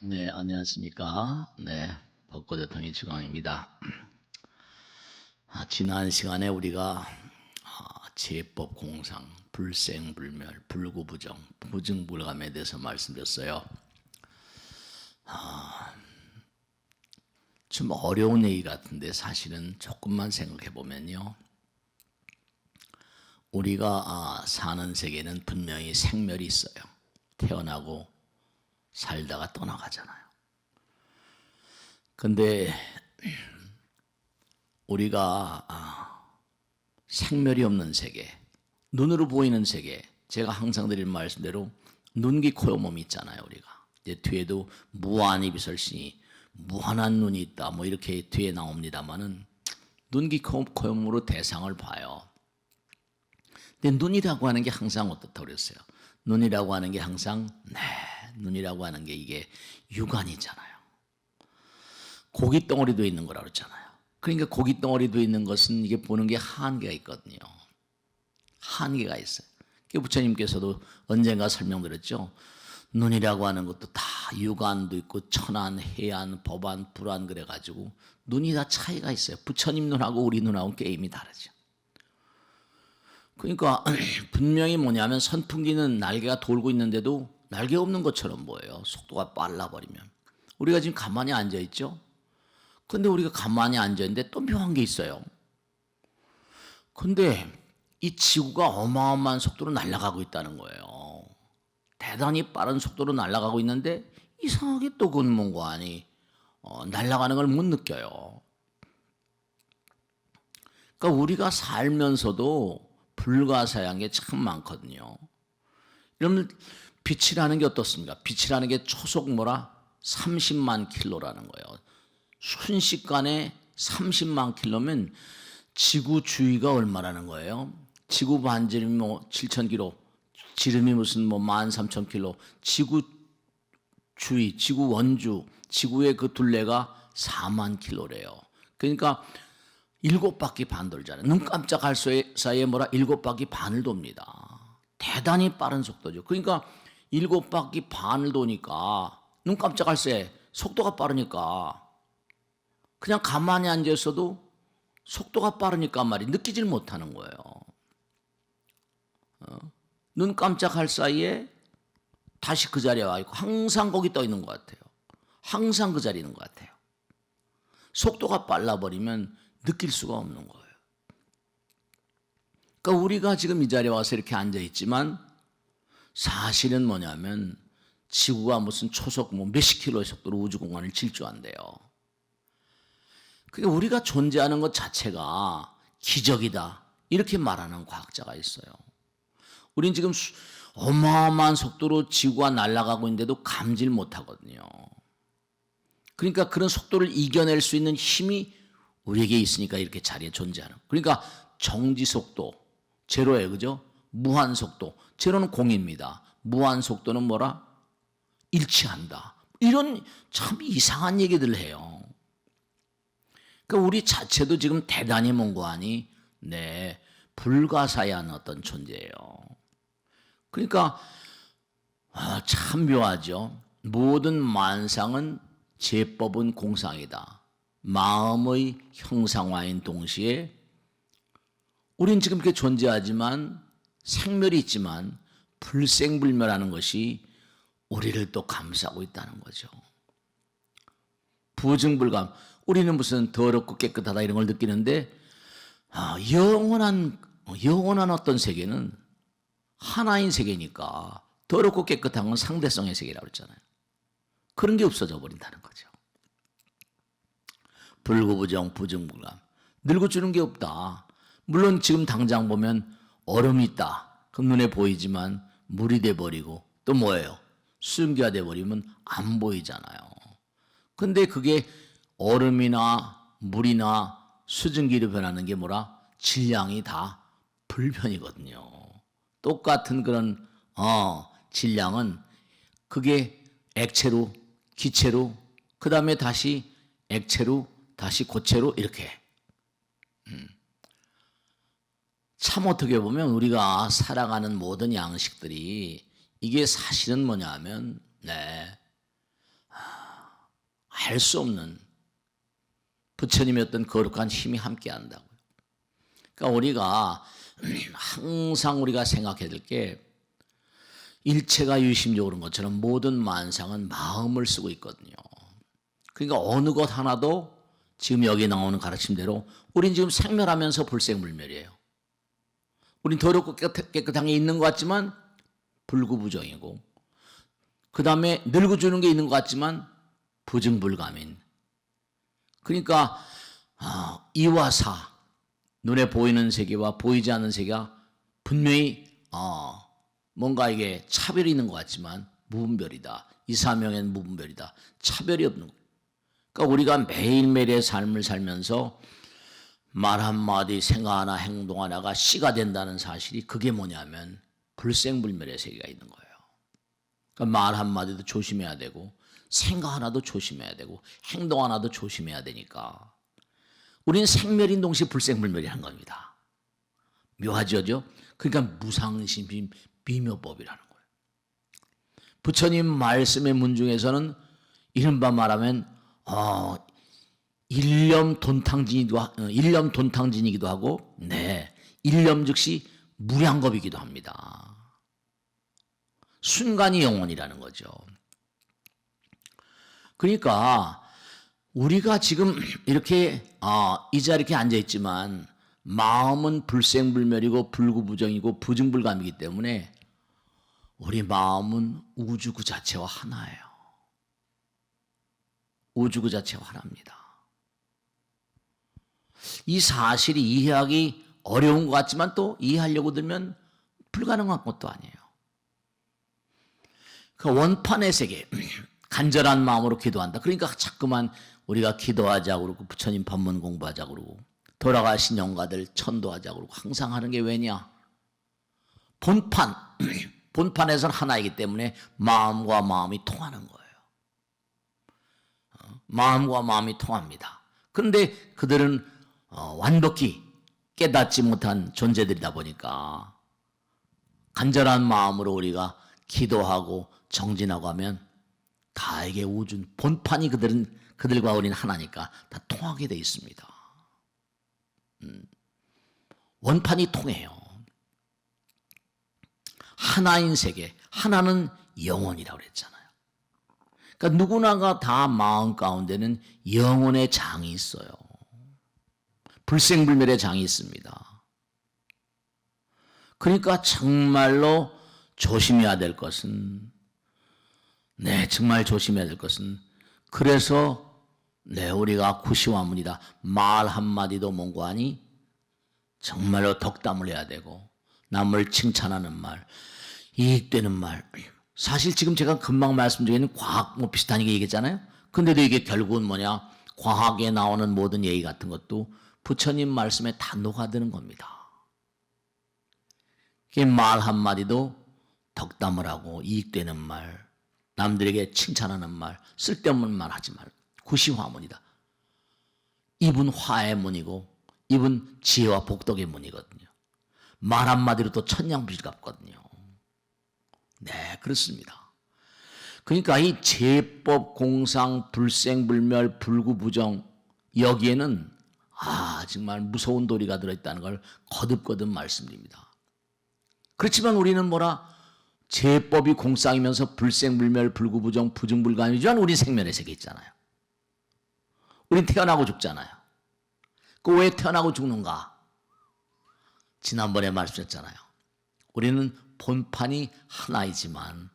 네, 안녕하십니까. 네, 벚꽃대통령 주광입니다. 지난 시간에 우리가 제법 공상, 불생불멸, 불구부정, 부증불감에 대해서 말씀드렸어요. 좀 어려운 얘기 같은데 사실은 조금만 생각해 보면요. 우리가 사는 세계는 분명히 생멸이 있어요. 태어나고 살다가 떠나가잖아요. 근데 우리가 생멸이 없는 세계, 눈으로 보이는 세계, 제가 항상 드리는 말씀대로 눈, 귀, 코, 몸이 있잖아요. 우리가 이제 뒤에도 무한히 비설시니 무한한 눈이 있다 뭐 이렇게 뒤에 나옵니다마는 눈, 귀, 코, 몸으로 대상을 봐요. 근데 눈이라고 하는 게 항상 어떻다고 그랬어요? 눈이라고 하는 게 항상 눈이라고 하는 게 이게 육안이잖아요. 고기 덩어리도 있는 거라고 그랬잖아요. 그러니까 고기 덩어리도 있는 것은 이게 보는 게 한계가 있거든요. 한계가 있어요. 부처님께서도 언젠가 설명드렸죠. 눈이라고 하는 것도 다 육안도 있고 천안, 해안, 법안, 불안 그래가지고 눈이 다 차이가 있어요. 부처님 눈하고 우리 눈하고 게임이 다르죠. 그러니까 분명히 뭐냐면 선풍기는 날개가 돌고 있는데도 날개 없는 것처럼 보여요. 속도가 빨라버리면. 우리가 지금 가만히 앉아있죠. 근데 우리가 가만히 앉아있는데 또 묘한 게 있어요. 근데 이 지구가 어마어마한 속도로 날아가고 있다는 거예요. 대단히 빠른 속도로 날아가고 있는데 이상하게 또 그건 뭔가 아니 날아가는 걸 못 느껴요. 그러니까 우리가 살면서도 불가사의한 게 참 많거든요. 여러분 빛이라는 게 어떻습니까? 빛이라는 게 초속 30만 킬로라는 거예요. 순식간에 30만 킬로면 지구 주위가 얼마라는 거예요? 지구 반지름이 7천 킬로, 지름이 무슨 13,000킬로, 지구 주위, 지구 원주, 지구의 그 둘레가 4만 킬로래요. 그러니까 7바퀴 반 돌잖아요. 눈 깜짝할 사이에 7바퀴 반을 돕니다. 대단히 빠른 속도죠. 그러니까 7바퀴 반을 도니까 눈 깜짝할 사이에 속도가 빠르니까 그냥 가만히 앉아 있어도 속도가 빠르니까 느끼질 못하는 거예요. 눈 깜짝할 사이에 다시 그 자리에 와 있고 항상 거기 떠 있는 것 같아요. 항상 그 자리에 있는 것 같아요. 속도가 빨라버리면 느낄 수가 없는 거예요. 그러니까 우리가 지금 이 자리에 와서 이렇게 앉아 있지만 사실은 뭐냐면 지구가 무슨 초속 몇십 킬로의 속도로 우주 공간을 질주한대요. 그러니까 우리가 존재하는 것 자체가 기적이다 이렇게 말하는 과학자가 있어요. 우린 지금 어마어마한 속도로 지구가 날아가고 있는데도 감지를 못하거든요. 그러니까 그런 속도를 이겨낼 수 있는 힘이 우리에게 있으니까 이렇게 자리에 존재하는. 그러니까 정지 속도 제로예요, 그죠? 무한 속도 제로는 공입니다. 무한 속도는 일치한다. 이런 참 이상한 얘기들을 해요. 그러니까 우리 자체도 지금 대단히 몽고하니 불가사의한 어떤 존재예요. 그러니까 참 묘하죠. 모든 만상은 제법은 공상이다. 마음의 형상화인 동시에 우린 지금 이렇게 존재하지만 생멸이 있지만 불생불멸하는 것이 우리를 또 감싸고 있다는 거죠. 부증불감. 우리는 무슨 더럽고 깨끗하다 이런 걸 느끼는데 영원한 어떤 세계는 하나인 세계니까 더럽고 깨끗한 건 상대성의 세계라고 그랬잖아요. 그런 게 없어져 버린다는 거죠. 불구부정, 부증불감. 늙어주는 게 없다. 물론 지금 당장 보면 얼음이 있다. 그 눈에 보이지만 물이 돼버리고 또 뭐예요? 수증기가 돼버리면 안 보이잖아요. 근데 그게 얼음이나 물이나 수증기로 변하는 게 질량이 다 불변이거든요. 똑같은 그런 질량은 그게 액체로, 기체로, 그 다음에 다시 액체로, 다시 고체로 이렇게. 참 어떻게 보면 우리가 살아가는 모든 양식들이 이게 사실은 뭐냐면 알 수 없는 부처님의 어떤 거룩한 힘이 함께 한다고요. 그러니까 우리가 항상 우리가 생각해야 될 게 일체가 유심적으로 것처럼 모든 만상은 마음을 쓰고 있거든요. 그러니까 어느 것 하나도 지금 여기 나오는 가르침대로 우린 지금 생멸하면서 불생불멸이에요. 우린 더럽고 깨끗한 게 있는 것 같지만 불구부정이고, 그 다음에 늙어주는 게 있는 것 같지만 부증불감인. 그러니까 이와 사, 눈에 보이는 세계와 보이지 않는 세계가 분명히 뭔가 이게 차별이 있는 것 같지만 무분별이다. 이사명엔 무분별이다. 차별이 없는 거예요. 그러니까 우리가 매일매일의 삶을 살면서 말 한마디, 생각 하나, 행동 하나가 씨가 된다는 사실이 그게 뭐냐면 불생불멸의 세계가 있는 거예요. 그러니까 말 한마디도 조심해야 되고 생각 하나도 조심해야 되고 행동 하나도 조심해야 되니까 우리는 생멸인 동시에 불생불멸이라는 겁니다. 묘하죠? 그러니까 무상심심 비묘법이라는 거예요. 부처님 말씀의 문 중에서는 이른바 말하면 일념 돈탕진이기도 하고, 네, 일념 즉시 무량겁이기도 합니다. 순간이 영원이라는 거죠. 그러니까 우리가 지금 이렇게 이 자리에 이렇게 앉아 있지만 마음은 불생불멸이고 불구부정이고 부증불감이기 때문에 우리 마음은 우주 그 자체와 하나예요. 우주 그 자체와 하나입니다. 이 사실이 이해하기 어려운 것 같지만 또 이해하려고 들면 불가능한 것도 아니에요. 그 원판의 세계, 간절한 마음으로 기도한다. 그러니까 자꾸만 우리가 기도하자고 그러고 부처님 법문 공부하자고 그러고 돌아가신 영가들 천도하자고 그러고 항상 하는 게 왜냐? 본판에서는 하나이기 때문에 마음과 마음이 통하는 거예요. 마음과 마음이 통합니다. 그런데 그들은 완벽히 깨닫지 못한 존재들이다 보니까 간절한 마음으로 우리가 기도하고 정진하고 하면 다에게 우주 본판이 그들과 우리는 하나니까 다 통하게 돼 있습니다. 원판이 통해요. 하나인 세계, 하나는 영혼이라고 그랬잖아요. 그러니까 누구나가 다 마음 가운데는 영혼의 장이 있어요. 불생불멸의 장이 있습니다. 그러니까 정말로 조심해야 될 것은, 정말 조심해야 될 것은, 그래서 우리가 구시화문이다. 말 한마디도 몽고하니 정말로 덕담을 해야 되고 남을 칭찬하는 말, 이익되는 말. 사실 지금 제가 금방 말씀드린 과학 비슷한 얘기 얘기했잖아요. 근데도 이게 결국은 뭐냐? 과학에 나오는 모든 얘기 같은 것도 부처님 말씀에 다 녹아드는 겁니다. 말 한마디도 덕담을 하고 이익되는 말, 남들에게 칭찬하는 말, 쓸데없는 말 하지 말고 구시화문이다. 입은 화의 문이고 입은 지혜와 복덕의 문이거든요. 말 한마디로 또 천냥빚 갚거든요. 네, 그렇습니다. 그러니까 이 제법, 공상, 불생불멸, 불구부정, 여기에는 정말 무서운 도리가 들어있다는 걸 거듭거듭 말씀드립니다. 그렇지만 우리는 제법이 공상이면서 불생불멸, 불구부정, 부증불감이지만 우리 생멸의 세계 있잖아요. 우린 태어나고 죽잖아요. 그 왜 태어나고 죽는가? 지난번에 말씀했잖아요. 우리는 본판이 하나이지만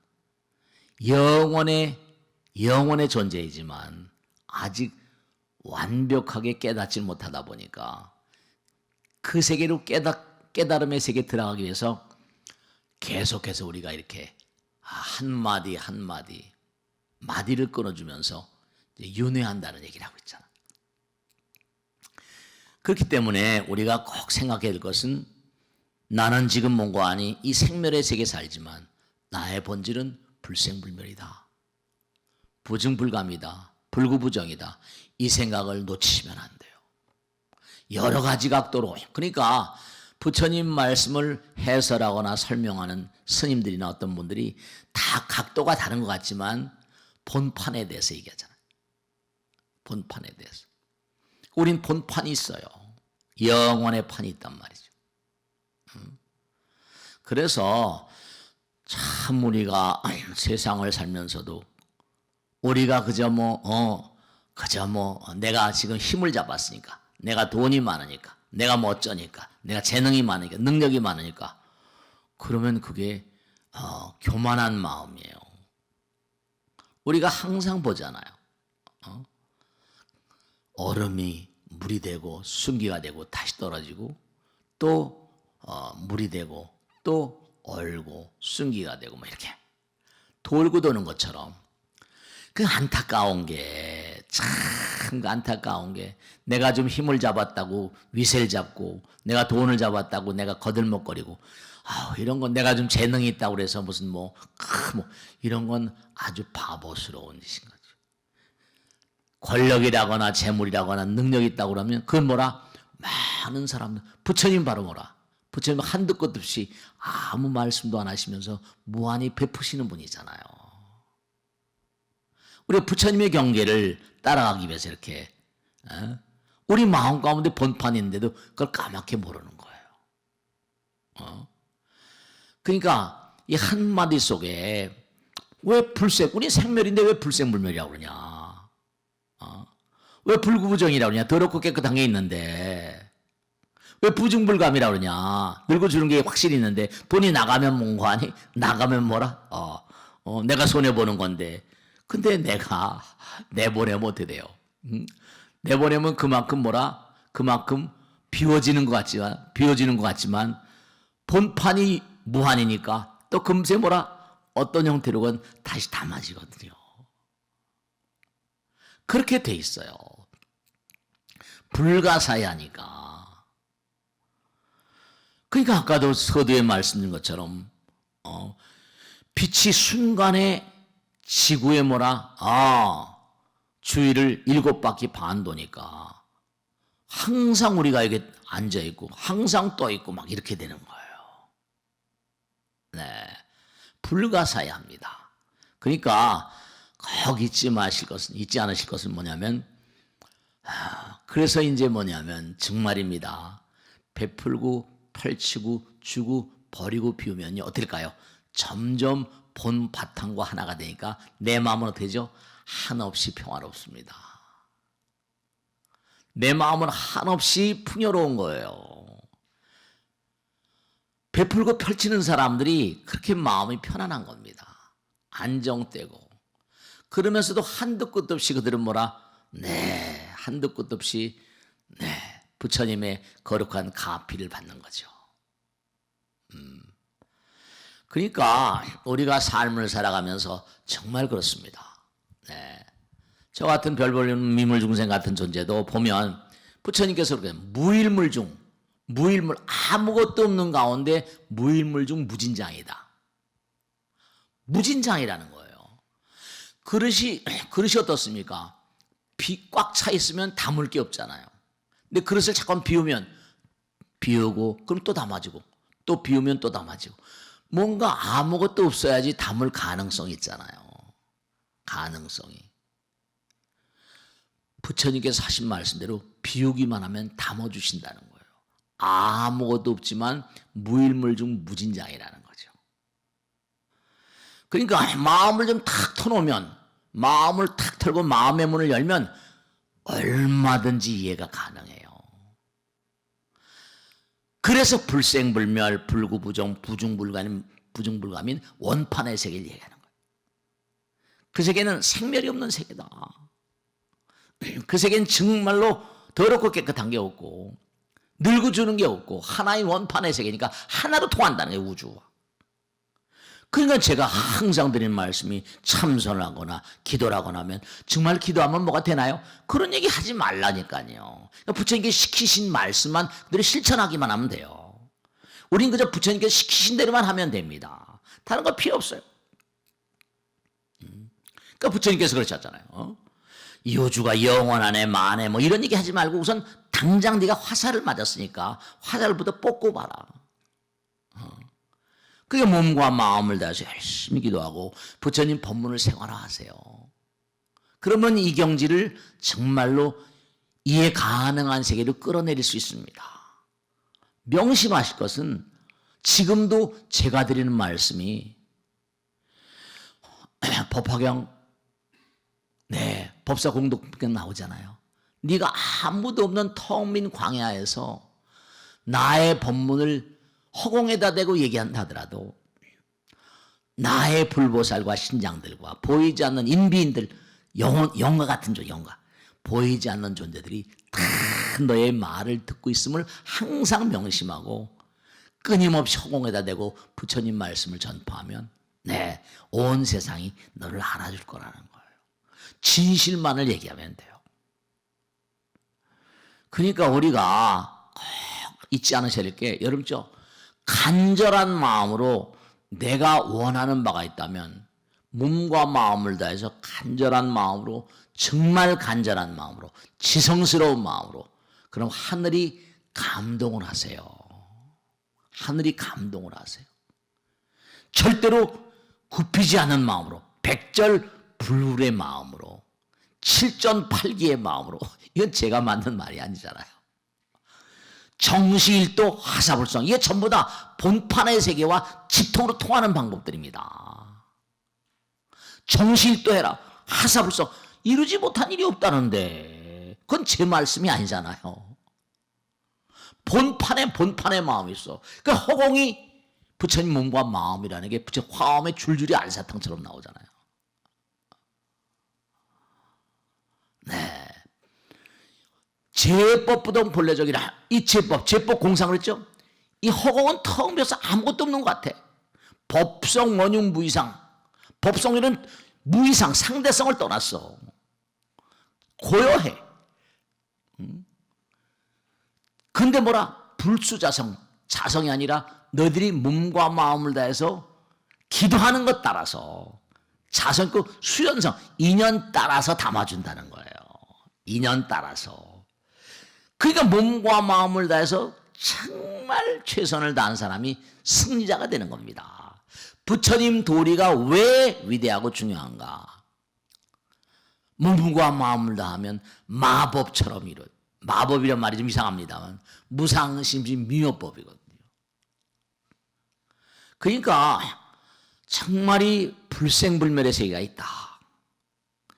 영원의 존재이지만 아직 완벽하게 깨닫지 못하다 보니까 그 세계로 깨달음의 세계에 들어가기 위해서 계속해서 우리가 이렇게 한마디 한마디 마디를 끊어주면서 윤회한다는 얘기를 하고 있잖아. 그렇기 때문에 우리가 꼭 생각해야 될 것은 나는 지금 뭔가 아니 이 생멸의 세계에 살지만 나의 본질은 불생불멸이다. 부증불감이다. 불구부정이다. 이 생각을 놓치시면 안 돼요. 여러 가지 각도로. 그러니까 부처님 말씀을 해설하거나 설명하는 스님들이나 어떤 분들이 다 각도가 다른 것 같지만 본판에 대해서 얘기하잖아요. 본판에 대해서. 우린 본판이 있어요. 영원의 판이 있단 말이죠. 그래서 참 우리가 세상을 살면서도 우리가 그저 내가 지금 힘을 잡았으니까, 내가 돈이 많으니까, 내가 뭐 어쩌니까, 내가 재능이 많으니까, 능력이 많으니까, 그러면 그게 교만한 마음이에요. 우리가 항상 보잖아요. 얼음이 물이 되고 순기가 되고 다시 떨어지고 또 물이 되고 또 얼고 순기가 되고 뭐 이렇게 돌고 도는 것처럼 그 안타까운 게 참 안타까운 게 내가 좀 힘을 잡았다고 위세를 잡고 내가 돈을 잡았다고 내가 거들먹거리고 이런 건 내가 좀 재능이 있다고 그래서 무슨 뭐 이런 건 아주 바보스러운 짓인 거죠. 권력이라거나 재물이라거나 능력이 있다고 그러면 그건 뭐라? 많은 사람들, 부처님 바로 뭐라? 부처님 한두 끝 없이 아무 말씀도 안 하시면서 무한히 베푸시는 분이잖아요. 우리가 부처님의 경계를 따라가기 위해서 이렇게 우리 마음 가운데 본판이 있는데도 그걸 까맣게 모르는 거예요. 그러니까 이 한마디 속에 왜 우리 생멸인데 왜 불생불멸이라고 그러냐? 왜 불구부정이라고 그러냐? 더럽고 깨끗한 게 있는데 왜 부중불감이라고 그러냐? 늙어주는 게 확실히 있는데 돈이 나가면 뭔거 아니? 나가면 뭐라? 내가 손해보는 건데 근데 내가 내보내면 어떻게 돼요? 내보내면 그만큼 뭐라? 그만큼 비워지는 것 같지만 본판이 무한이니까 또 금세 뭐라? 어떤 형태로건 다시 담아지거든요. 그렇게 돼 있어요. 불가사의하니까. 그러니까 아까도 서두에 말씀드린 것처럼 빛이 순간에 지구에 뭐라? 주위를 7바퀴 반 도니까 항상 우리가 이게 앉아있고 항상 떠있고 막 이렇게 되는 거예요. 네, 불가사의합니다. 그러니까 꼭 잊지 않으실 것은 뭐냐면 그래서 이제 뭐냐면 정말입니다. 베풀고 펼치고 주고 버리고 비우면요 어떨까요? 점점 본 바탕과 하나가 되니까 내 마음은 어떻게 되죠? 한없이 평화롭습니다. 내 마음은 한없이 풍요로운 거예요. 베풀고 펼치는 사람들이 그렇게 마음이 편안한 겁니다. 안정되고. 그러면서도 한도 끝도 없이 그들은 뭐라? 네, 한도 끝도 없이 부처님의 거룩한 가피를 받는 거죠. 그러니까 우리가 삶을 살아가면서 정말 그렇습니다. 네. 저 같은 별 볼리는 미물 중생 같은 존재도 보면 부처님께서 그렇게 무일물 아무것도 없는 가운데 무일물 중 무진장이다. 무진장이라는 거예요. 그릇이 어떻습니까? 꽉 차 있으면 담을 게 없잖아요. 근데 그릇을 잠깐 비우고 그럼 또 담아지고 또 비우면 또 담아지고 뭔가 아무것도 없어야지 담을 가능성이 있잖아요. 가능성이. 부처님께서 하신 말씀대로 비우기만 하면 담아주신다는 거예요. 아무것도 없지만 무일물 중 무진장이라는 거죠. 그러니까 마음을 좀 탁 터놓으면 마음을 탁 털고 마음의 문을 열면 얼마든지 이해가 가능해요. 그래서 불생불멸, 불구부정, 부중불감인 원판의 세계를 얘기하는 거예요. 그 세계는 생멸이 없는 세계다. 그 세계는 정말로 더럽고 깨끗한 게 없고 늙어주는 게 없고 하나의 원판의 세계니까 하나로 통한다는 거예요. 우주와. 그러니까 제가 항상 드리는 말씀이 참선을 하거나 기도를 하거나 하면 정말 기도하면 뭐가 되나요? 그런 얘기 하지 말라니까요. 그러니까 부처님께 시키신 말씀만 그대로 실천하기만 하면 돼요. 우린 그저 부처님께 시키신 대로만 하면 됩니다. 다른 거 필요 없어요. 그러니까 부처님께서 그러셨잖아요. 이 우주가 영원하네 만에 뭐 이런 얘기 하지 말고 우선 당장 네가 화살을 맞았으니까 화살부터 뽑고 봐라. 그게 몸과 마음을 다해서 열심히 기도하고 부처님 법문을 생활화하세요. 그러면 이 경지를 정말로 이해 가능한 세계로 끌어내릴 수 있습니다. 명심하실 것은 지금도 제가 드리는 말씀이 법화경 법사 공독편 나오잖아요. 네가 아무도 없는 텅 빈 광야에서 나의 법문을 허공에다 대고 얘기한다 하더라도 나의 불보살과 신장들과 보이지 않는 인비인들, 영과 같은 영과 보이지 않는 존재들이 다 너의 말을 듣고 있음을 항상 명심하고 끊임없이 허공에다 대고 부처님 말씀을 전파하면 온 세상이 너를 알아줄 거라는 거예요. 진실만을 얘기하면 돼요. 그러니까 우리가 꼭 잊지 않으셔야 될 게 여러분죠, 간절한 마음으로 내가 원하는 바가 있다면 몸과 마음을 다해서 간절한 마음으로, 정말 간절한 마음으로, 지성스러운 마음으로, 그럼 하늘이 감동을 하세요. 하늘이 감동을 하세요. 절대로 굽히지 않은 마음으로, 백절불울의 마음으로, 칠전팔기의 마음으로. 이건 제가 만든 말이 아니잖아요. 정시일도 화사불성, 이게 전부 다 본판의 세계와 직통으로 통하는 방법들입니다. 정시일도 해라, 화사불성, 이루지 못한 일이 없다는데 그건 제 말씀이 아니잖아요. 본판의 마음이 있어. 그 허공이 부처님 몸과 마음이라는 게 부처 화엄의 줄줄이 알사탕처럼 나오잖아요. 제법부동 본래적이라. 이 제법 공상을 했죠. 이 허공은 텅 비어서 아무것도 없는 것 같아. 법성 원흉 무이상. 법성이는 무이상, 상대성을 떠났어. 고요해. 근데 뭐라? 불수자성, 자성이 아니라 너희들이 몸과 마음을 다해서 기도하는 것 따라서 자성 있고 수연성, 인연 따라서 담아준다는 거예요. 인연 따라서. 그러니까 몸과 마음을 다해서 정말 최선을 다한 사람이 승리자가 되는 겁니다. 부처님 도리가 왜 위대하고 중요한가? 몸과 마음을 다하면 마법처럼 이룬, 마법이란 말이 좀 이상합니다만 무상심시 미묘법이거든요. 그러니까 정말이 불생불멸의 세계가 있다.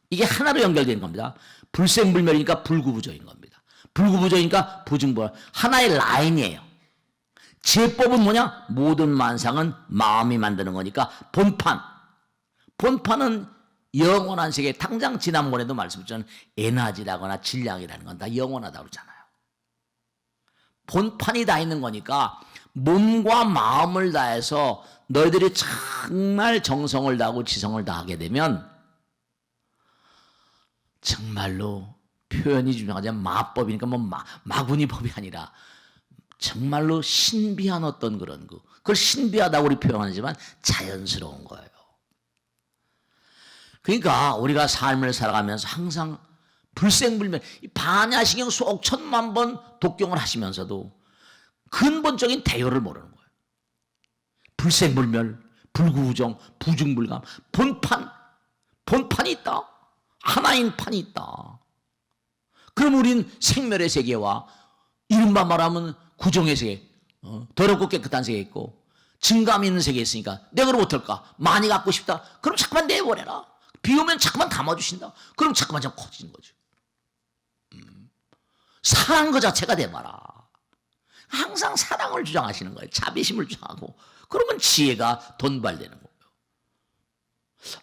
이게 하나로 연결되는 겁니다. 불생불멸이니까 불구부조인 겁니다. 불구부조이니까 부증불, 하나의 라인이에요. 제법은 뭐냐? 모든 만상은 마음이 만드는 거니까 본판은 영원한 세계. 당장 지난번에도 말씀드렸잖아요. 에너지라거나 질량이라는 건 다 영원하다고 그러잖아요. 본판이 다 있는 거니까 몸과 마음을 다해서 너희들이 정말 정성을 다하고 지성을 다하게 되면 정말로 표현이 중요하지만 마법이니까 뭐 마구니 법이 아니라 정말로 신비한 어떤 그런 거, 그걸 신비하다고 우리 표현하지만 자연스러운 거예요. 그러니까 우리가 삶을 살아가면서 항상 불생불멸, 반야신경 수억 천만 번 독경을 하시면서도 근본적인 대요를 모르는 거예요. 불생불멸, 불구부정, 부중불감, 본판이 있다. 하나인 판이 있다. 그럼 우린 생멸의 세계와 이른바 말하면 구정의 세계, 더럽고 깨끗한 세계 있고 증감 있는 세계에 있으니까 내가 그럼 어떨까? 많이 갖고 싶다. 그럼 잠깐만 내버려라. 비 오면 잠깐만 담아주신다. 그럼 잠깐만 좀 커지는 거죠. 사랑 그 자체가 돼봐라. 항상 사랑을 주장하시는 거예요. 자비심을 주장하고. 그러면 지혜가 돈발되는 거예요.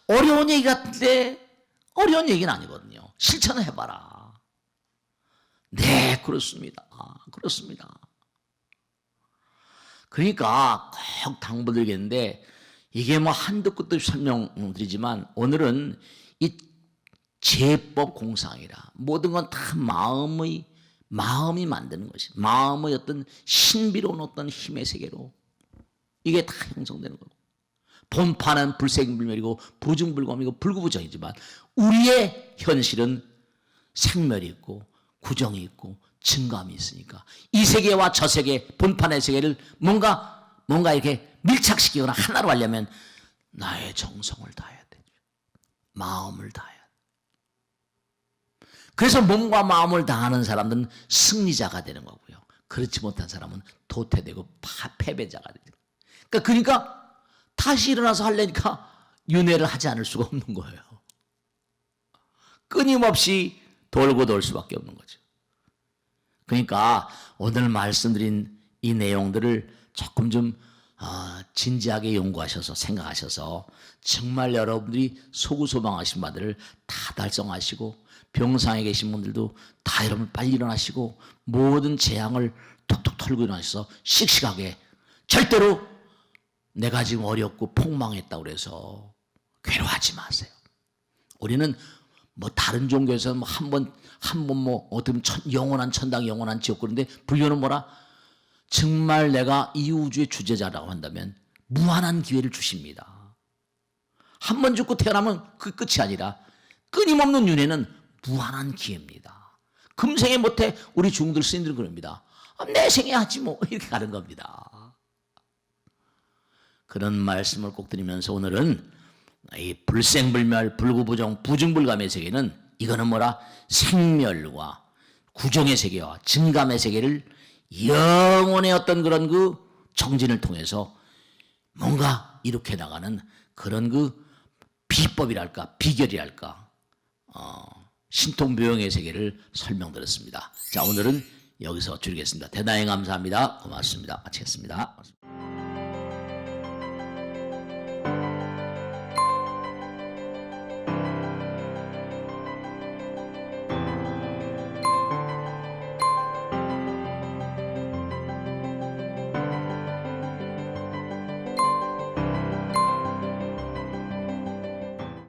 어려운 얘기 같은데 어려운 얘기는 아니거든요. 실천을 해봐라. 네, 그렇습니다. 그렇습니다. 그러니까 꼭 당부드리겠는데 이게 뭐 한두 끝도 설명드리지만 오늘은 이 제법 공상이라 모든 건 다 마음이 만드는 것이, 마음의 어떤 신비로운 어떤 힘의 세계로 이게 다 형성되는 거고, 본판은 불생불멸이고 부중불검이고 불구부정이지만 우리의 현실은 생멸이 있고 구정이 있고 증감이 있으니까 이 세계와 저 세계, 본판의 세계를 뭔가 이렇게 밀착시키거나 하나로 하려면 나의 정성을 다해야 되죠. 마음을 다해야 돼. 그래서 몸과 마음을 다하는 사람들은 승리자가 되는 거고요. 그렇지 못한 사람은 도태되고 패배자가 되는 거예요. 그러니까 다시 일어나서 하려니까 윤회를 하지 않을 수가 없는 거예요. 끊임없이 돌고 돌 수밖에 없는 거죠. 그러니까 오늘 말씀드린 이 내용들을 조금 좀 진지하게 연구하셔서 생각하셔서 정말 여러분들이 소구소방하신 바들을 다 달성하시고 병상에 계신 분들도 다 여러분 빨리 일어나시고 모든 재앙을 톡톡 털고 일어나셔서 씩씩하게 절대로 내가 지금 어렵고 폭망했다고 그래서 괴로워하지 마세요. 우리는 뭐 다른 종교에서 뭐 한번 뭐 어떤 영원한 천당 영원한 지옥 그런데 불교는 뭐라? 정말 내가 이 우주의 주제자라고 한다면 무한한 기회를 주십니다. 한 번 죽고 태어나면 그 끝이 아니라 끊임없는 윤회는 무한한 기회입니다. 금생에 못해 우리 중들 스님들은 그럽니다. 내 생에 하지 뭐 이렇게 가는 겁니다. 그런 말씀을 꼭 드리면서 오늘은 이 불생불멸 불구부정 부증불감의 세계는 이거는 뭐라? 생멸과 구정의 세계와 증감의 세계를 영혼의 어떤 그런 그 정진을 통해서 뭔가 이렇게 나가는 그런 그 비법이랄까 비결이랄까 신통묘용의 세계를 설명드렸습니다. 자, 오늘은 여기서 줄이겠습니다. 대단히 감사합니다. 고맙습니다. 마치겠습니다.